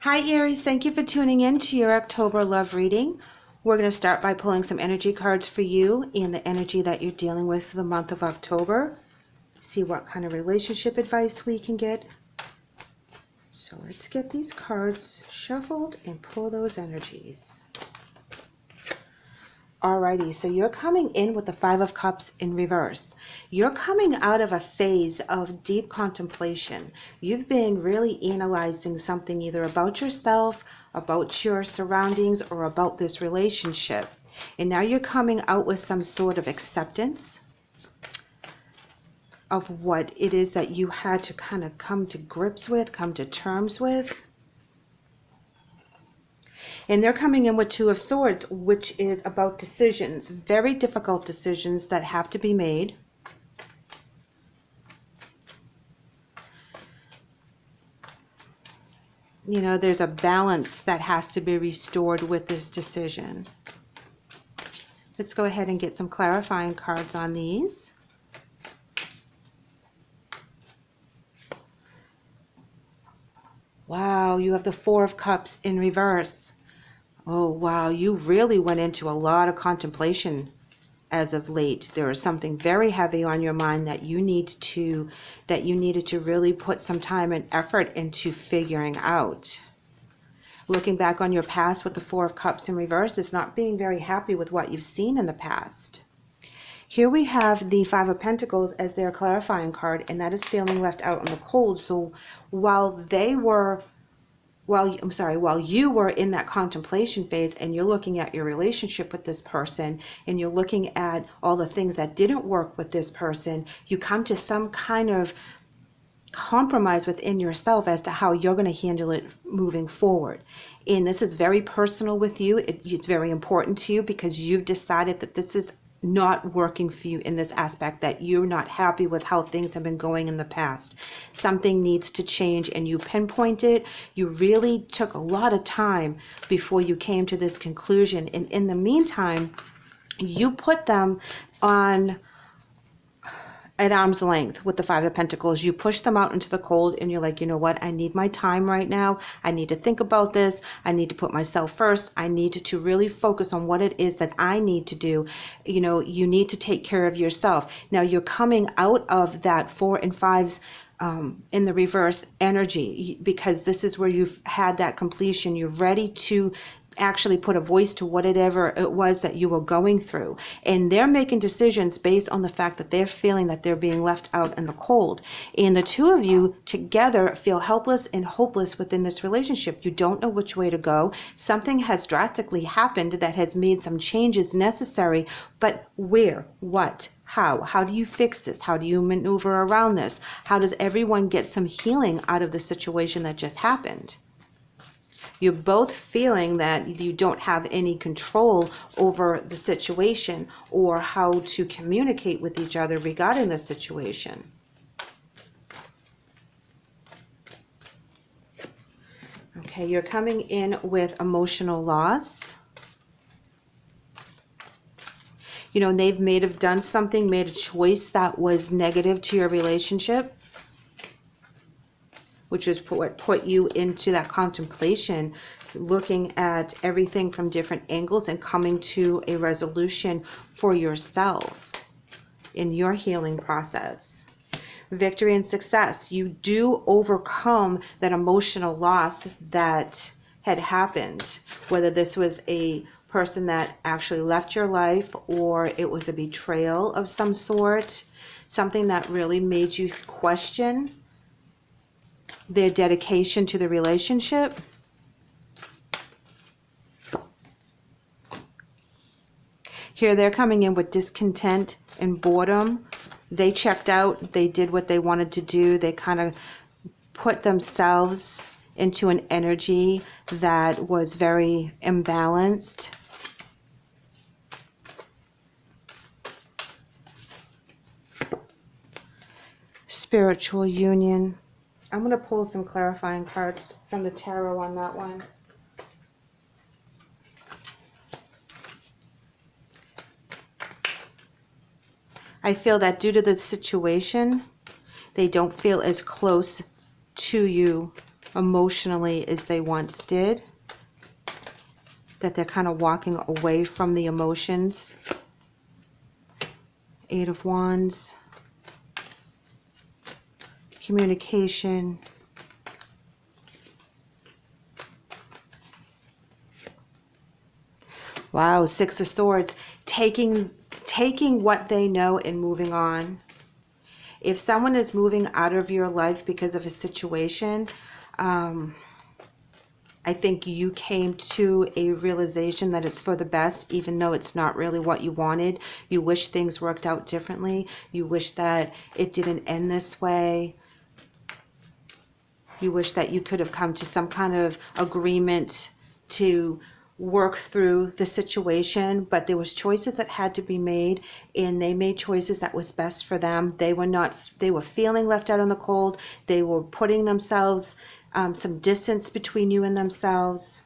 Hi Aries, thank you for tuning in to your October love reading. We're going to start by pulling some energy cards for you and the energy that you're dealing with for the month of October. See what kind of relationship advice we can get. So let's get these cards shuffled and pull those energies. Alrighty, so you're coming in with the Five of Cups in reverse. You're coming out of a phase of deep contemplation. You've been really analyzing something either about yourself, about your surroundings, or about this relationship. And now you're coming out with some sort of acceptance of what it is that you had to kind of come to grips with, come to terms with. And they're coming in with Two of Swords, which is about decisions, very difficult decisions that have to be made. You know, there's a balance that has to be restored with this decision. Let's go ahead and get some clarifying cards on these. Wow, you have the Four of Cups in reverse. Oh, wow, you really went into a lot of contemplation as of late. There is something very heavy on your mind that you needed to really put some time and effort into figuring out. Looking back on your past with the Four of Cups in reverse is not being very happy with what you've seen in the past. Here we have the Five of Pentacles as their clarifying card, and that is feeling left out in the cold. So while you were in that contemplation phase and you're looking at your relationship with this person and you're looking at all the things that didn't work with this person, you come to some kind of compromise within yourself as to how you're going to handle it moving forward. And this is very personal with you. It's very important to you because you've decided that this is not working for you in this aspect, that you're not happy with how things have been going in the past. Something needs to change, and you pinpoint it. You really took a lot of time before you came to this conclusion, and in the meantime you put them on at arm's length with the Five of Pentacles. You push them out into the cold and you're like, you know what, I need my time right now. I need to think about this. I need to put myself first. I need to really focus on what it is that I need to do. You know, you need to take care of yourself. Now you're coming out of that Four and Fives in the reverse energy, because this is where you've had that completion. You're ready to actually put a voice to whatever it was that you were going through, and they're making decisions based on the fact that they're feeling that they're being left out in the cold, and the two of you together feel helpless and hopeless within this relationship. You don't know which way to go. Something has drastically happened that has made some changes necessary, but where, what, how do you fix this? How do you maneuver around this? How does everyone get some healing out of the situation that just happened? You're both feeling that you don't have any control over the situation or how to communicate with each other regarding the situation. Okay, you're coming in with emotional loss. You know, they may have done something, made a choice that was negative to your relationship, which is what put you into that contemplation, looking at everything from different angles and coming to a resolution for yourself in your healing process. Victory and success. You do overcome that emotional loss that had happened, whether this was a person that actually left your life or it was a betrayal of some sort, something that really made you question their dedication to the relationship. Here they're coming in with discontent and boredom. They checked out. They did what they wanted to do. They kind of put themselves into an energy that was very imbalanced. Spiritual union. I'm going to pull some clarifying cards from the tarot on that one. I feel that due to the situation, they don't feel as close to you emotionally as they once did, that they're kind of walking away from the emotions. Eight of Wands, communication, wow, Six of Swords, taking what they know and moving on. If someone is moving out of your life because of a situation, I think you came to a realization that it's for the best, even though it's not really what you wanted. You wish things worked out differently. You wish that it didn't end this way. You wish that you could have come to some kind of agreement to work through the situation, but there was choices that had to be made, and they made choices that was best for them. They were feeling left out in the cold. They were putting themselves some distance between you and themselves.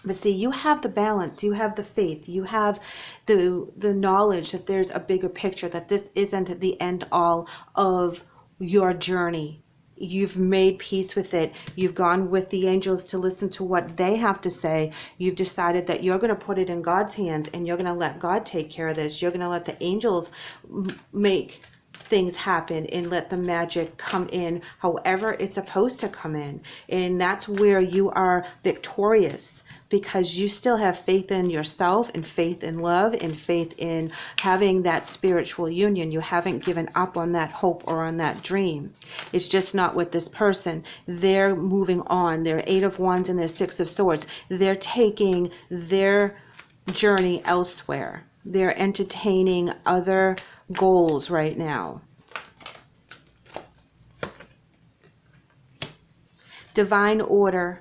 But see, you have the balance, you have the faith, you have the knowledge that there's a bigger picture, that this isn't the end all of your journey. You've made peace with it. You've gone with the angels to listen to what they have to say. You've decided that you're going to put it in God's hands, and you're going to let God take care of this. You're going to let the angels make things happen and let the magic come in however it's supposed to come in. And that's where you are victorious, because you still have faith in yourself and faith in love and faith in having that spiritual union. You haven't given up on that hope or on that dream. It's just not with this person. They're moving on. They're Eight of Wands and they're Six of Swords. They're taking their journey elsewhere. They're entertaining other goals right now. Divine order.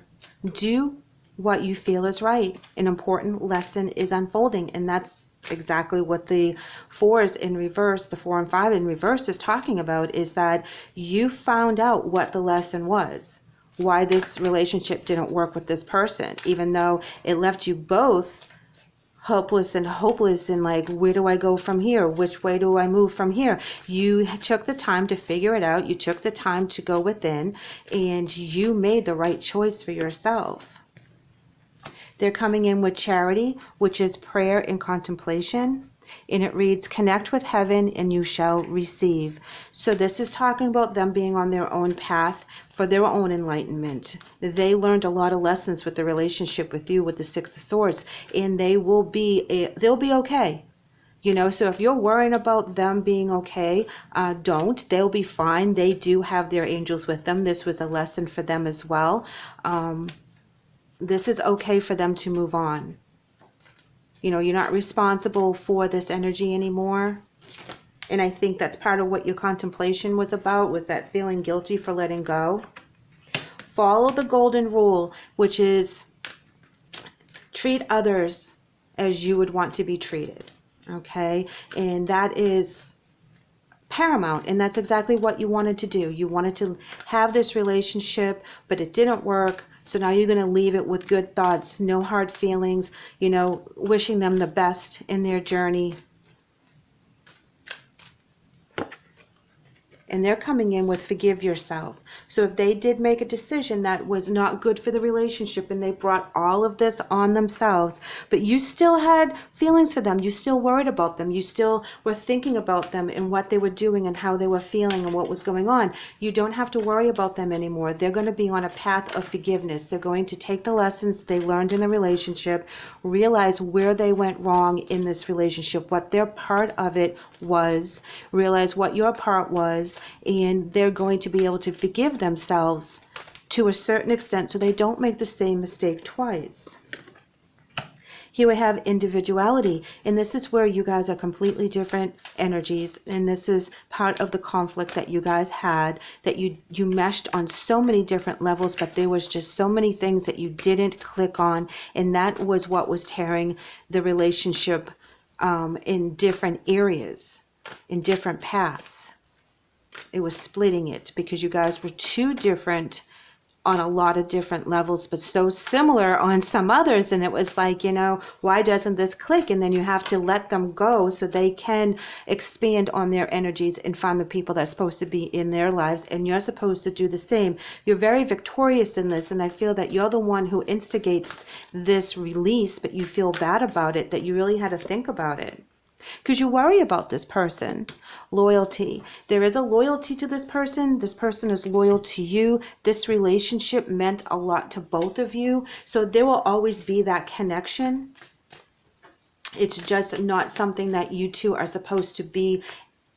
Do what you feel is right. An important lesson is unfolding, and that's exactly what the fours in reverse, the 4 and 5 in reverse is talking about, is that you found out what the lesson was, why this relationship didn't work with this person, even though it left you both helpless and hopeless and like, where do I go from here? Which way do I move from here? You took the time to figure it out. You took the time to go within, and you made the right choice for yourself. They're coming in with charity, which is prayer and contemplation. And it reads, connect with heaven and you shall receive. So this is talking about them being on their own path for their own enlightenment. They learned a lot of lessons with the relationship with you, with the Six of Swords, and they'll be okay. You know, so if you're worrying about them being okay, don't. They'll be fine. They do have their angels with them. This was a lesson for them as well. This is okay for them to move on. You know, you're not responsible for this energy anymore. And I think that's part of what your contemplation was about, was that feeling guilty for letting go. Follow the golden rule, which is treat others as you would want to be treated. Okay? And that is paramount, and that's exactly what you wanted to do. You wanted to have this relationship, but it didn't work. So now you're going to leave it with good thoughts, no hard feelings, you know, wishing them the best in their journey. And they're coming in with forgive yourself. So if they did make a decision that was not good for the relationship and they brought all of this on themselves, but you still had feelings for them, you still worried about them, you still were thinking about them and what they were doing and how they were feeling and what was going on, you don't have to worry about them anymore. They're going to be on a path of forgiveness. They're going to take the lessons they learned in the relationship, realize where they went wrong in this relationship, what their part of it was, realize what your part was, and they're going to be able to forgive themselves to a certain extent so they don't make the same mistake twice. Here we have individuality, and this is where you guys are completely different energies, and this is part of the conflict that you guys had, that you meshed on so many different levels, but there was just so many things that you didn't click on, and that was what was tearing the relationship in different areas, in different paths. It was splitting it because you guys were two different on a lot of different levels, but so similar on some others. And it was like, why doesn't this click? And then you have to let them go so they can expand on their energies and find the people that's supposed to be in their lives. And you're supposed to do the same. You're very victorious in this. And I feel that you're the one who instigates this release, but you feel bad about it, that you really had to think about it. Because you worry about this person. Loyalty. There is a loyalty to this person. This person is loyal to you. This relationship meant a lot to both of you. So there will always be that connection. It's just not something that you two are supposed to be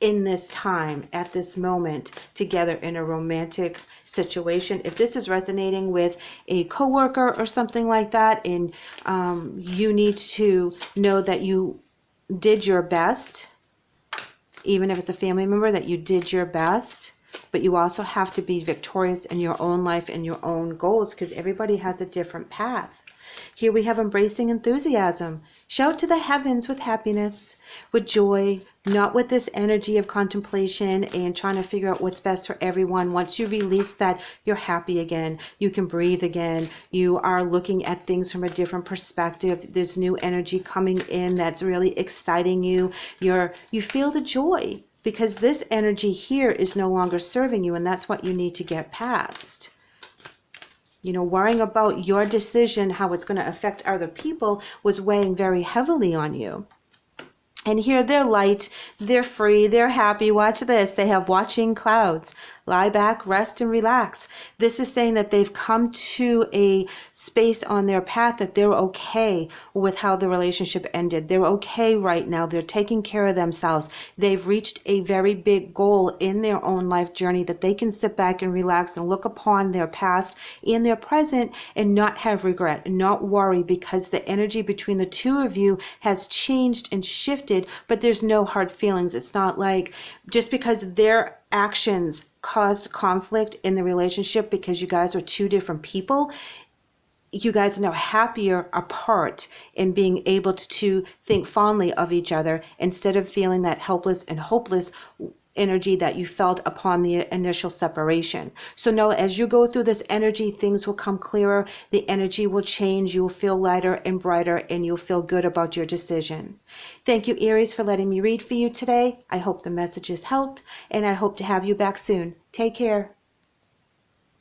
in this time, at this moment, together in a romantic situation. If this is resonating with a coworker or something like that, and you need to know that you did your best, even if it's a family member, that you did your best, but you also have to be victorious in your own life and your own goals, because everybody has a different path. Here we have embracing enthusiasm. Shout to the heavens with happiness, with joy, not with this energy of contemplation and trying to figure out what's best for everyone. Once you release that, you're happy again. You can breathe again. You are looking at things from a different perspective. There's new energy coming in that's really exciting you. You feel the joy, because this energy here is no longer serving you, and that's what you need to get past. Worrying about your decision, how it's going to affect other people, was weighing very heavily on you. And here they're light, they're free, they're happy. Watch this. They have watching clouds. Lie back, rest, and relax. This is saying that they've come to a space on their path that they're okay with how the relationship ended. They're okay right now. They're taking care of themselves. They've reached a very big goal in their own life journey that they can sit back and relax and look upon their past and their present and not have regret, and not worry, because the energy between the two of you has changed and shifted, but there's no hard feelings. It's not like just because their actions caused conflict in the relationship because you guys are two different people, you guys are now happier apart in being able to think fondly of each other instead of feeling that helpless and hopeless energy that you felt upon the initial separation. So now as you go through this energy, things will come clearer, the energy will change, you'll feel lighter and brighter, and you'll feel good about your decision. Thank you, Aries, for letting me read for you today. I hope the messages helped, and I hope to have you back soon. Take care.